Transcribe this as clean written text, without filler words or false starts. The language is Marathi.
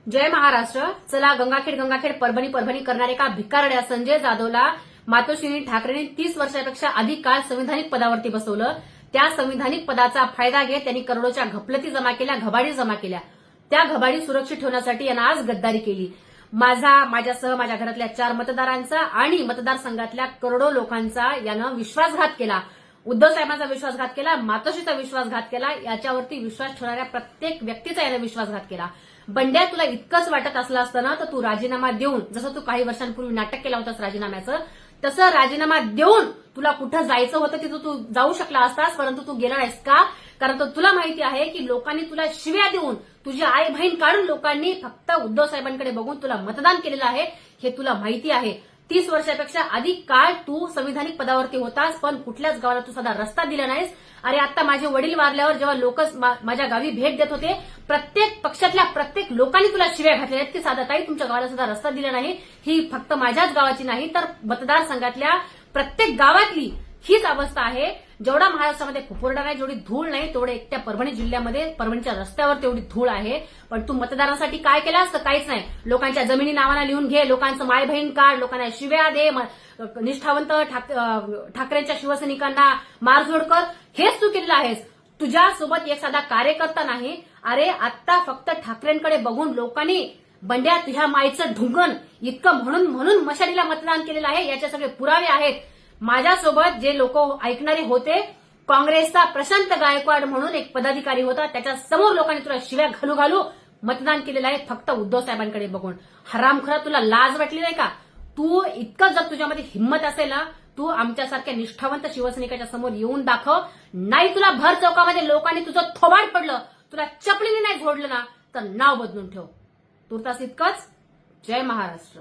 जय महाराष्ट्र. चला, गंगाखेड परभणी करणारे का भिकारड्या संजय जाधवला मातोश्री ठाकरेंनी 30 वर्षापेक्षा अधिक काळ संविधानिक पदावरती बसवलं. त्या संविधानिक पदाचा फायदा घेत त्यांनी करोडोच्या घपलती जमा केल्या, घबाडी जमा केल्या. त्या घबाडी सुरक्षित ठेवण्यासाठी यानं आज गद्दारी केली. माझ्यासह माझ्या घरातल्या 4 मतदारांचा आणि मतदारसंघातल्या करोडो लोकांचा यानं विश्वासघात केला. उद्धव साहेबांचा विश्वासघात केला, मातोश्रीचा विश्वासघात केला. याच्यावरती विश्वास ठेवणाऱ्या प्रत्येक व्यक्तीचा यानं विश्वासघात केला. बंड्या, तुला इतकंच वाटत असलं असतं ना तर तू राजीनामा देऊन, जसं तू काही वर्षांपूर्वी नाटक केलं होतंस राजीनाम्याचं, तसं राजीनामा देऊन तुला कुठं जायचं होतं तिथं तू जाऊ शकला असतास. परंतु तू गेला नाहीस का? कारण तुला माहिती आहे की लोकांनी तुला शिव्या देऊन, तुझी आई बहीण काढून लोकांनी फक्त उद्धव साहेबांकडे बघून तुला मतदान केलेलं आहे, हे तुला माहिती आहे. 30 वर्षापेक्षा अधिक काळ तू संविधानिक पदावरती होतास, पण कुठल्याच गावाला तू साधा रस्ता दिला नाहीस. अरे, आता माझे वडील वारल्यावर जेव्हा लोक माझ्या गावी भेट देत होते, प्रत्येक पक्षातल्या प्रत्येक लोकांनी तुला शिव्या घातल्या आहेत की साधा ताई तुमच्या गावाला सुद्धा रस्ता दिला नाही. ही फक्त माझ्याच गावाची नाही तर मतदारसंघातल्या प्रत्येक गावातली हीच अवस्था आहे. जेवढा महाराष्ट्रामध्ये फुफुरडा नाही, जेवढी धूळ नाही, तेवढे एकट्या परभणी जिल्ह्यामध्ये परभणीच्या रस्त्यावर तेवढी धूळ आहे. पण तू मतदारांसाठी काय केलं असतं? काहीच नाही. लोकांच्या जमिनी नावानं लिहून घे, लोकांचं माय बहीण काढ, लोकांना शिव्या दे, निष्ठावंत ठाकरेंच्या शिवसैनिकांना मारझोड कर, हेच तू केलेलं आहेस. तुझ्यासोबत एक साधा कार्यकर्ता नाही. अरे, आता फक्त ठाकरेंकडे बघून लोकांनी बंड्या तुझ्या माईचं ढुंगण इतकं म्हणून मशालीला मतदान केलेलं आहे. याचे सगळे पुरावे आहेत. माझ्यासोबत जे लोक ऐकणारे होते, काँग्रेसचा प्रशांत गायकवाड म्हणून एक पदाधिकारी होता, त्याच्या समोर लोकांनी तुला शिव्या घालू मतदान केलेलं आहे फक्त उद्धव साहेबांकडे बघून. हरामखोरा, तुला लाज वाटली नाही का? तू इतकं जर तुझ्यामध्ये हिंमत असेल ना, तू आमच्यासारख्या निष्ठावंत शिवसैनिकाच्या समोर येऊन दाखव. नाही तुला भर चौकामध्ये लोकांनी तुझं थोबाड पडलं, तुला चपलीने नाही झोडलं ना, तर नाव बदलून ठेव. तुर्तास इतकंच. जय महाराष्ट्र.